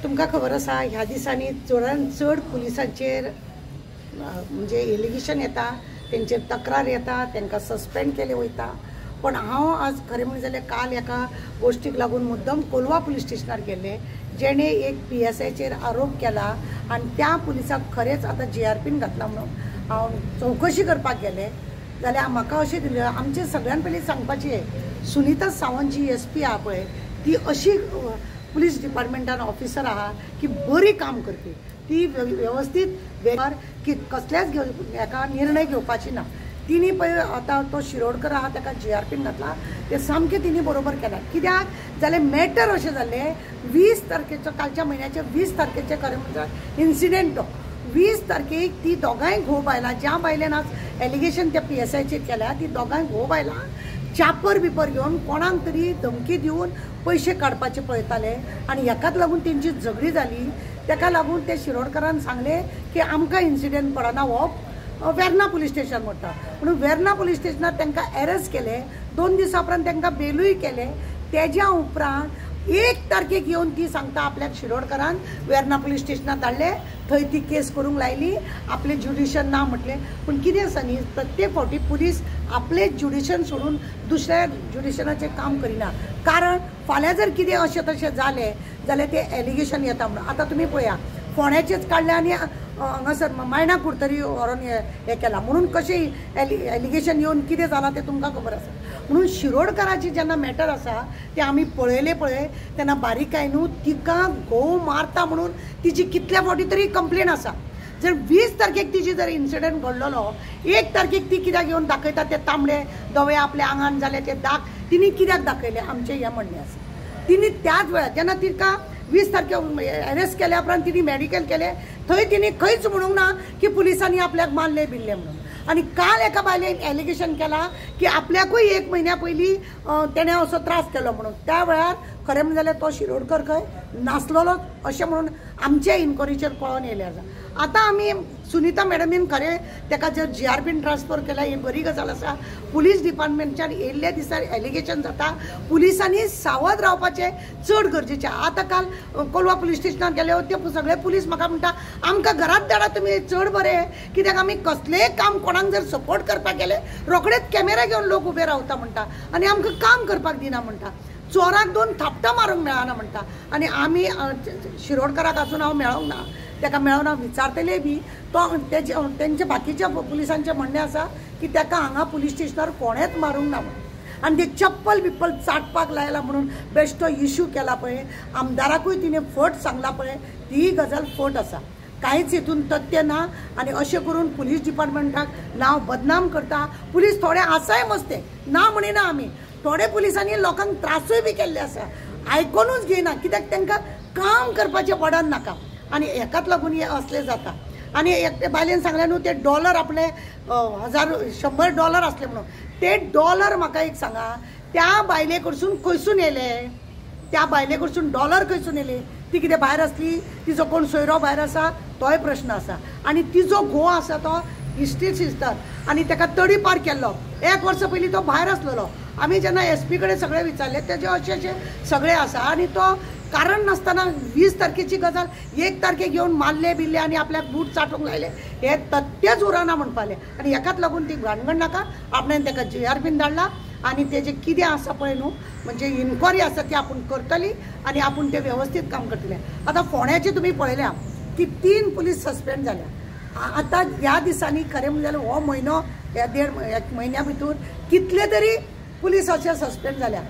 तुमकां खबर आसा ह्या दिसांनी चडांत चड पुलिसांचेर म्हणजे एलिगेशन येता, तेंचेर तक्रार येता, तांकां सस्पेंड केले वयता। पण हांव आज खरें म्हणलें जाल्यार काल एका गोश्टीक लागून मुद्दम कोलवा पुलीस स्टेशनार गेले, जेणे एक PSIचेर आरोप केला आनी त्या पुलिसाक खरेंच आतां JRPन घातला म्हणून हांव चवकशी करपाक गेले जाल्यार म्हाका अशें दिलें, आमचे सगळ्यान पयलीं सांगपाचें सुनीता सावंत जी SP आहा पळय ती अशी पुलीस डिपार्टमेंटान ऑफिसर आहा की बरी काम करपी, ती व्यवस्थीत वेळार की कसल्याच हेका निर्णय घेवपाची ना। तिने पळय आतां तो शिरोडकर आहा ताका JRPन घातला, ते सामकें तिने बरोबर केला। कित्याक जाल्यार मॅटर अशें जाल्लें 20 तारखेचो कालच्या म्हयन्याच्या 20 तारखेचे खरें म्हणजे इन्सिडेंट तो 20 तारखेक ती दोगांय घोव बायलां, ज्या बायलेन आज एलिगेशन त्या PSIचेर केल्या ती दोगांय घोव बायलां चापर बिपर घेवन कोणाक तरी धमकी दिवन पैसे काडपाचे पळयताले आनी हेकाच लागून तेंची झगडी जाली। ताका लागून ते शिरोडकरान सांगले की आमकां इन्सिडेंट पडना, हो वेर्ना पुलीस स्टेशन म्हणटा, म्हणून वेर्ना पुलीस स्टेशनार तांकां अरेस्ट केले। 2 दिसां उपरांत तांकां बेलूय केले। तेज्या उपरांत 1 तारखेक येवन ती सांगता आपल्याक शिरोडकरान वेर्ना पुलीस स्टेशनार धाडले, थंय ती केस करूंक लायली, आपले ज्युडिशन ना म्हटलें। पूण कितें आसा न्ही, प्रत्येक फावटी पुलीस आपले ज्युडिशन सोडून दुसऱ्या ज्युडिशनाचें काम करिना, कारण फाल्यां जर कितें अशें तशें जालें जाल्यार तें एलिगेशन येता म्हणून। आतां तुमी पळया फोंड्याचेच काडलें आनी हांगासर मायना कुर्तरी व्हरोन हें केलां, म्हणून कशें एलिगेशन येवन कितें जालां तें तुमकां खबर आसा। म्हणून शिरोडकराची जेन्ना मॅटर आसा ते आमी पळयले पळय तेन्ना बारीकाय न्हू तिका घोव मारता म्हणून तिची कितल्या फावटी तरी कंप्लेन आसा। जर 20 तारखेक तिची जर इन्सिडेंट घडलेलो, 1 तारखेक ती कित्याक येवन दाखयता ते तांबडे धवे आपल्या आंगान जाले ते दाग तिने कित्याक दाखयले, आमचें हें म्हणणें आसा। तिने त्याच वेळार जेन्ना तिका 20 तारखेक अरेस्ट केल्या उपरांत तिने मेडिकल केले, थंय तिने खंयच म्हणूंक ना की पुलिसांनी आपल्याक मारले बिल्ले म्हणून। आनी काल एका बायलेन एलिगेशन केला की आपल्याकूय 1 म्हयन्या पयलीं तेणें असो त्रास केलो म्हणून। त्या वेळार खरें म्हणजे जाल्यार तो शिरोडकर खंय नासलोलो अशें म्हणून आमच्या इन्क्वायरीचेर कळोन येयलें आसा। आतां आमी सुनीता मॅडमीन खरें ताका जर JRPन ट्रान्सफर केला ही बरी गजाल आसा। पुलीस डिपार्टमेंटाच्यान येयल्ल्या दिसार एलिगेशन जाता, पुलिसांनी सावध रावपाचें चड गरजेचें। आतां काल कोलवा पुलीस स्टेशनार गेले ते सगळे पुलीस म्हाका म्हणटा आमकां घरांत धाडा तुमी, चड बरें, कित्याक आमी कसलेंय काम कोणाक जर सपोर्ट करपाक गेले रोखडेच कॅमेरा घेवन लोक उबे रावता म्हणटा आनी आमकां काम करपाक दिना म्हणटा, चोराक 2 थापटां मारूंक मेळना म्हणटा। आनी आमी शिरोडकराक आजून हांव मेळोंक ना, ताका मेळोन हांव विचारतलें बी, तो तेंचे बाकीच्या पुलिसांचें म्हणणें आसा की ताका हांगा पुलीस स्टेशनार कोणेच मारूंक ना म्हणून। आनी ते चप्पल बिप्पल चाटपाक लायला म्हणून बेश्टो इश्यू केला पळय, आमदाराकूय तिने फट सांगला पळय, ती गजाल फट आसा, कांयच हितून तथ्य ना। आनी अशें करून पुलीस डिपार्टमेंटाक नांव बदनाम करता। पुलीस थोडे आसाय मस्ते, ना म्हणिना आमी, थोडे पुलिसांनी लोकांक त्रासूय बी केल्ले आसा, आयकोनूच घेयना, कित्याक तांकां काम करपाचें पडन नाका आनी हेकाच लागून हे असले जाता। आनी एक बायलेन सांगलें न्हू ते डॉलर आपले $100 आसले म्हणून, ते डॉलर म्हाका एक सांगा, त्या बायले कडसून खंयसून येयले, त्या बायले कडसून डॉलर खंयसून येयले, ती कितें भायर आसली, तिजो कोण सोयरो भायर आसा तोय प्रश्न आसा। आनी तिजो घोव आसा तो हिस्ट्री सिस्टर आनी ताका तडी पार केल्लो, 1 वर्स पयलीं तो भायर आसलेलो। आमी जेन्ना SP कडेन सगळे विचारले तेजे अशें सगळे आसा आनी तो कारण नासतना 20 तारखेची गजाल 1 तारखेक घेवन मारले बिल्ले आनी आपल्याक बूट चाटूंक लायले, हे तथ्यच उरना म्हणपाले। आनी हेकाच लागून ती भानगड नाका, आपणें ताका JRPन धाडला आनी तेजें कितें आसा पळय न्हू म्हणजे इन्क्वायरी आसा ती आपूण करतली आनी आपूण तें वेवस्थीत काम करतले। आतां फोंड्याचे तुमी पळयल्या की 3 पुलीस सस्पेंड जाल्या। आतां ह्या दिसांनी खरें म्हणजे जाल्यार हो म्हयनो ह्या 1.5 म्हयन्या भितर कितले तरी पुलीस अशे सस्पेंड जाल्या।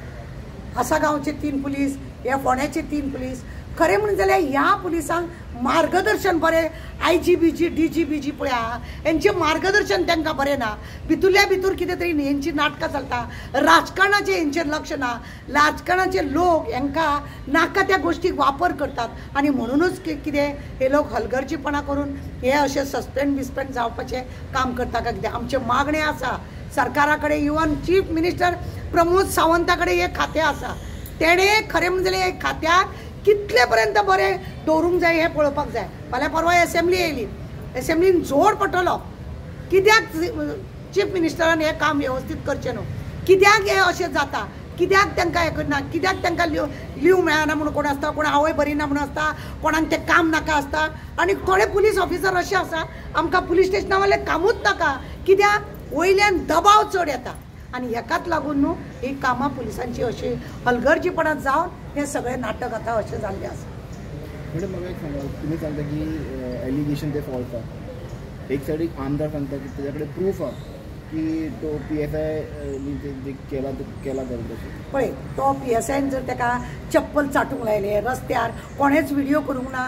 आसागांवचे 3 पुलीस, ह्या फोंड्याचे 3 पुलीस। खरें म्हणून जाल्यार ह्या पुलिसांक मार्गदर्शन बरें IGBG DGBG पळया हेंचें मार्गदर्शन तांकां बरें ना, भितूरल्या भितूर कितें तरी हेंची नाटकां चलता, राजकारणाचें हेंचेर लक्ष ना, राजकारणाचे लोक हेंकां नाका त्या गोश्टीक वापर करतात आनी म्हणूनच कितें हे लोक हलगर्जीपणा करून हे अशें सस्पेंड बिस्पेंड जावपाचें काम करता काय कितें। आमचे मागणे आसा सरकारा कडेन, even chief minister Pramod Savanta कडेन हे खातें आसा, तेणें खरें म्हणजे हे खात्याक कितले पर्यंत बरें दवरूंक जाय हें पळोवपाक जाय। फाल्यां परवा असेंब्ली येयली, असेंब्लीन जोड पडटलो, कित्याक चीफ मिनिस्टरान हें काम वेवस्थीत करचें न्हू, कित्याक हें अशें जाता, कित्याक तांकां हें करना, कित्याक तांकां लीव मेळना म्हणून कोण आसता, कोण आवय बरी ना म्हणून आसता, कोणाक तें काम नाका आसता. आनी थोडे पुलीस ऑफिसर अशे आसा आमकां पुलीस स्टेशना वयले कामूच नाका, कित्याक वयल्यान दबाव चड येता. आनी हेकाच लागून न्हू ही कामां पुलिसांची अशी हलगर्जीपणां जावन हे सगळे नाटक आतां अशें जाल्लें आसा. मॅडम म्हाका एक सांगा, तुमी सांगता की एलिगेशन ते फॉल्स आहा, एक सायडीक आमदार सांगता की तेजे कडेन प्रूफ आहा की तो PSI केला पळय, तो PSIन जर ताका चप्पल चाटूंक लायले रस्त्यार, कोणेच व्हिडिओ करूंक ना,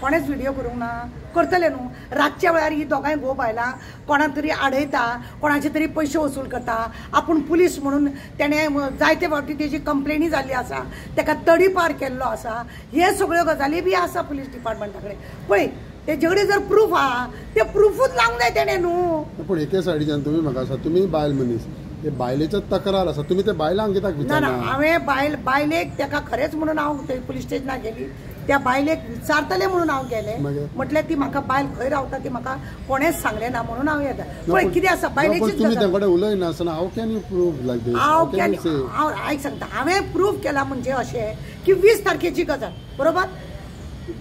कोणेच व्हिडिओ करूंक ना, करतले न्हू. रातच्या वेळार ही दोगांय घोव बायलां कोणाक तरी आडयता, कोणाचे तरी पयशे वसूल करता. आपूण पुलीस म्हणून तेणे जायते फावटी तेजी कंप्लेनी जाल्ली आसा, ताका तडीपार केल्लो आसा. हे सगळ्यो गजाली बी आसा पुलीस डिपार्टमेंटा कडेन. पळय, तेजे कडेन जर प्रूफ आहा ते प्रूफूच लावंक जाय तेणे न्हू. पूण एके सायडीच्यान तुमी म्हाका आसा, तुमी बायल मनीस, ते बायलेचो तक्रार आसा, तुमी ते बायलांक कित्याक विचारना? ना, हांवें बायलेक ताका खरेंच म्हणून हांव थंय पुलीस स्टेशनार गेली, त्या बायलेक विचारतले म्हणून हांव गेलें. म्हटल्यार ती म्हाका बायल खंय रावता ती म्हाका कोणेच सांगलें ना म्हणून हांव येता. पळय कितें आसा बायलेचीच तुमी ते कडेन उलयना आसतना हाव कॅन यू प्रूव लायक दीस? हांव आयक सांगता, हांवें प्रूव केला म्हणजे अशें की 20 तारखेची गजाल, बरोबर?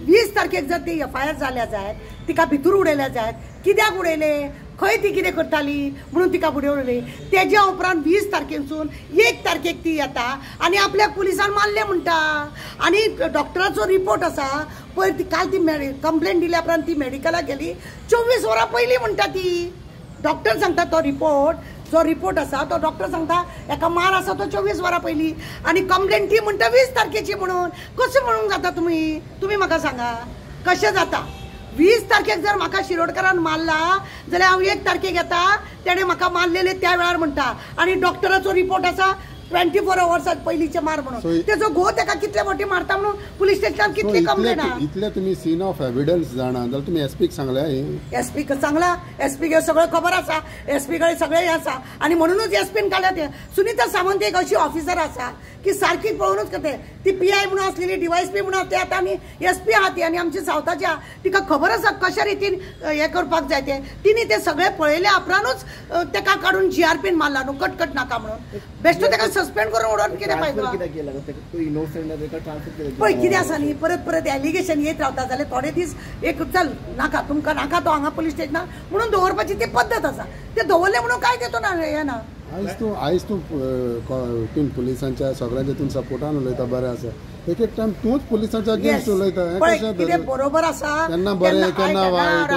20 तारखेक जर ती FIR जाल्या जायत, तिका भितूर उडयल्या जायत. कित्याक उडयले, खंय ती कितें करताली म्हणून तिका फुडें उडयली. तेज्या उपरांत 20 तारखेसून 1 तारखेक ती येता आनी आपल्याक पुलिसान मारलें म्हणटा. आनी डॉक्टराचो रिपोर्ट आसा पळय, ती काल ती कंप्लेंट दिल्या उपरांत ती मेडिकलाक गेली, 24 वरां पयलीं म्हणटा ती. डॉक्टर सांगता तो रिपोर्ट आसा तो डॉक्टर सांगता एका मार आसा तो 24 वरां पयलीं, आनी कंप्लेंट ती म्हणटा 20 तारखेची म्हणून. कशें म्हणूंक जाता तुमी म्हाका सांगा, कशें जाता? 20 तारखेक जर म्हाका शिरोडकरान मारला जाल्यार हांव 1 तारखेक येता, तेणें म्हाका मारलेले त्या वेळार म्हणटा. आनी डॉक्टराचो रिपोर्ट आसा 24 अवर्सात पयलींचे मार म्हणून. तेजो घोव ताका कितले फावटी मारता म्हणून पुलीस स्टेशनार कितली कंप्लेंट आहा. इतले तुमी सीन ऑफ एविडन्स जाणा जाल्यार तुमी SPक सांगल्या? SPक सांगला, SPक सगळं खबर आसा, SP कडेन सगळें हें आसा. आनी म्हणूनच SPन काडल्या ते. सुनीता सावंत एक अशी ऑफिसर आसा की सारकी पळोवनूच करते. ती PI म्हणून आसलेली, DYSP म्हणून ते आतां आनी SP आहा ती, आनी आमची सावथाची आहा, तिका खबर आसा कशा रितीन हें करपाक जाय ते. तिणी ते सगळे पळयल्या उपरांतूच ताका काडून GRPन मारला न्हू, कटकट नाका म्हणून. बेश्टो ताका सस्पेंड करून उडोवन कितें फायदो? पळय कितें आसा न्ही, परत एलिगेशन येत रावता जाल्यार थोडे दीस एक चल नाका, तुमकां नाका तो हांगा पुलीस स्टेशनार म्हणून दवरपाची ती पद्दत आसा. ते दवरले म्हणून काय तेतून ना हें ना. आयज तूं पुलिसांच्या सगळ्यांच्या तूं सपोर्टान उलयता, बरें आसा. एक टायम तूंच पुलिसांच्या अगेन्स्ट उलयता, कितें बरोबर आसा केन्ना बरें केन्ना वायट.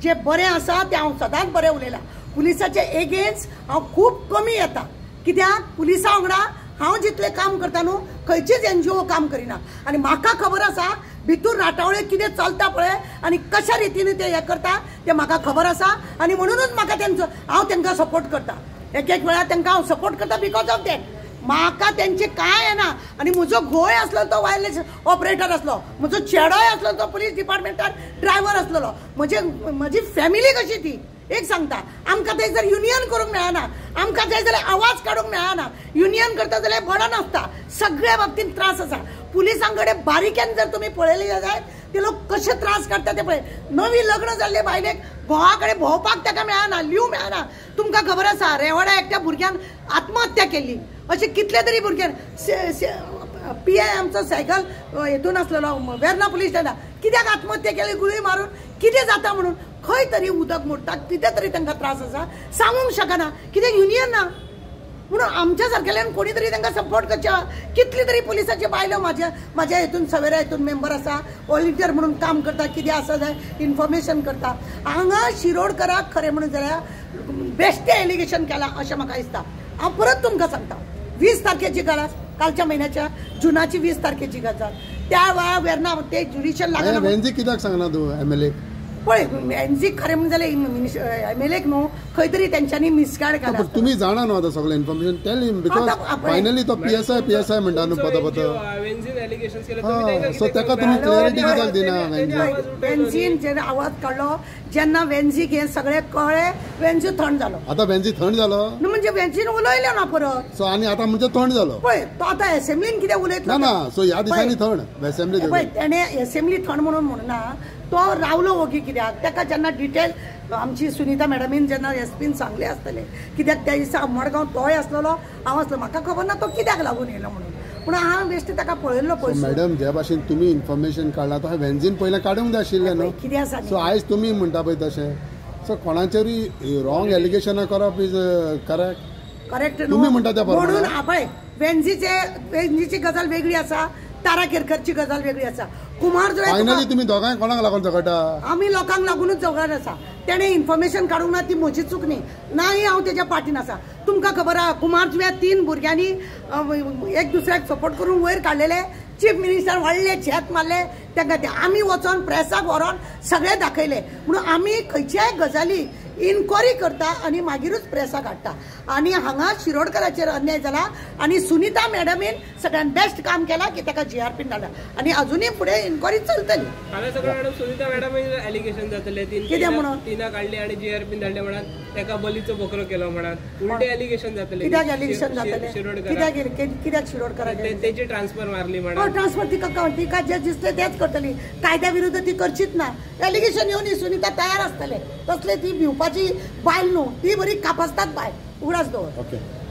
जे बरें आसा तें हांव सदांच बरें उलयलां. पुलिसाचे एगेन्स्ट हांव खूब कमी येता, कित्याक पुलिसां वांगडा हांव जितलें काम करता न्हू खंयचीच NGO काम करिना. आनी म्हाका खबर आसा भितूर राटावळे कितें चलता पळय आनी कशा रितीन ते हें करता तें म्हाका खबर आसा. आनी म्हणूनच म्हाका हांव तांकां सपोर्ट करता. एक वेळार तांकां हांव सपोर्ट करता बिकॉज ऑफ दॅट. म्हाका तेंचे कांय येना. आनी म्हजो घोवय आसलो तो वायरलेस ऑपरेटर आसलो, म्हजो चेडोय आसलो तो पुलीस डिपार्टमेंटार ड्रायव्हर आसलेलो. म्हजी फॅमिली कशी ती एक सांगता. आमकां थंय जर युनियन करूंक मेळना, आमकां जाय जाल्यार आवाज काडूंक मेळना. युनियन करता जाल्यार बडन आसता, सगळ्या बाबतींत त्रास आसा. पुलिसां कडेन बारीकेन जर तुमी पळयले जाल्यार ते लोक कशे त्रास काडटा ते पळय. नवी लग्न जाल्ले बायलेक घोवा कडेन भोंवपाक ताका मेळना, लीव मेळना. तुमकां खबर आसा रेवाड्या एकट्या भुरग्यान आत्महत्या केल्ली. अशे कितले तरी भुरग्यान PI आमचो सायकल हेतून आसलेलो वेर्ना पुलीस स्टेशनार कित्याक आत्महत्या केली, गुळी मारून कितें जाता म्हणून. खंय तरी उदक मोडटा, कितें तरी तांकां त्रास आसा, सांगूंक शकना कित्याक युनियन ना. म्हणून आमच्या सारकेल्यान कोणी तरी तांकां सपोर्ट करचे. कितली तरी पुलिसाचे बायलो म्हाज्या हेतून सवेरा हेतून मेंबर आसा, व्हॉलंटियर म्हणून काम करता, कितें आसा जाय इन्फॉर्मेशन करता. हांगा शिरोडकराक खरें म्हणून जाल्यार बेश्टे एलिगेशन केलां अशें म्हाका दिसता. हांव परत तुमकां सांगता, 20 तारखेची गजाल, कालच्या म्हयन्याच्या जुनाची 20 तारखेची गजाल. त्या वेळार वेर्ना ते ज्युडिशियल लागना. वेंजी कित्याक सांगना तूं MLA? पळय NG खरें म्हणून जाल्यार MLAक न्हू खंय तरी तेंच्यांनी मिसगायड केला. तुमी जाणा न्हू आतां सगळें information tell him because finally तो PSI म्हणटा न्हू पद सो ताका तुमी क्लियरिटी कित्याक दिना? वेन्झीन जेन्ना आवाज काडलो, जेन्ना वेन्झीक हे सगळें कळ्ळें, वेन्झी थंड जालो. आतां वेन्झी थंड जालो न्हू म्हणजे वेन्झीन उलयलो ना परत. सो आनी आतां म्हणजे थंड जालो. पळय तो आतां असेंब्लीन कितें उलयतलो ना. सो ह्या दिसांनी थंड असेंब्ली पळय तेणें असेंब्ली थंड म्हणून म्हणना, तो रावलो ओगी कितें कित्याक ताका जेन्ना डिटेल आमची सुनीता मॅडमीन जेन्ना एसपीन सांगले आसतले कित्याक त्या दिसा मडगांव तोय आसलेलो हांव आसलो म्हाका खबर ना तो कित्याक लागून येयलो म्हणून पूण हांव बेश्ट ताका पळयल्लो पळय मॅडम ज्या भाशेन तुमी इन्फॉर्मेशन काडला तो व्हॅन्झीन पयलें काडूंक जाय आशिल्लें न्हू कितें आसा सो आयज तुमी म्हणटा पळय तशें सो कोणाचेरूय रॉंग एलिगेशनां करप इज करेक्ट करेक्ट तुम्ही म्हणटा त्या प्रमाणे. म्हणून पळय वेंझीची गजाल वेगळी आसा तारा केरकरची गजाल वेगळी आसा कुमार फायनली तुमी दोगांय कोणाक लागून झगडटा आमी लोकांक लागूनच झगडत आसा तेणे इन्फॉर्मेशन काडूंक ना ती म्हजी चूक न्ही नाही हांव तेज्या पाठीन आसा तुमकां खबर आहा कुमार जुव्या 3 भुरग्यांनी एक दुसऱ्याक सपोर्ट करून वयर काडलेले चीफ मिनिस्टर व्हडले छेत मारले तांकां ते आमी वचोन प्रेसाक व्हरोन सगळे दाखयले म्हणून आमी खंयच्याय गजाली इन्क्वायरी करता आनी मागीरूच प्रेसाक हाडटा आनी हांगा शिरोडकराचेर अन्याय जाला आनी सुनीता मॅडमीन सगळ्यान बेस्ट काम केला की ताका जीआरपीन धाडला आनी अजुनूय फुडें इन्क्वायरी चलतली हांगा सगळं मॅडम सुनीता मॅडम एलिगेशन जातले कित्याक म्हणून तिना काढली आणि जीआरपीन धाडले म्हणात ताका बलीचो बोकरो केलो म्हणात उलटे एलिगेशन जातले कित्याक एलिगेशन जातले कित्याक शिरोडकराचेर तेची ट्रान्सफर मारली म्हणात ट्रान्सफर तिका जे दिसले तेच करतली कायद्या विरुद्ध ती करचीच ना एलिगेशन येवन सुनीता तयार आसतले तसले ती भिवपाची बायल न्हू ती बरी कापासतात बायल उगडास दवर ओके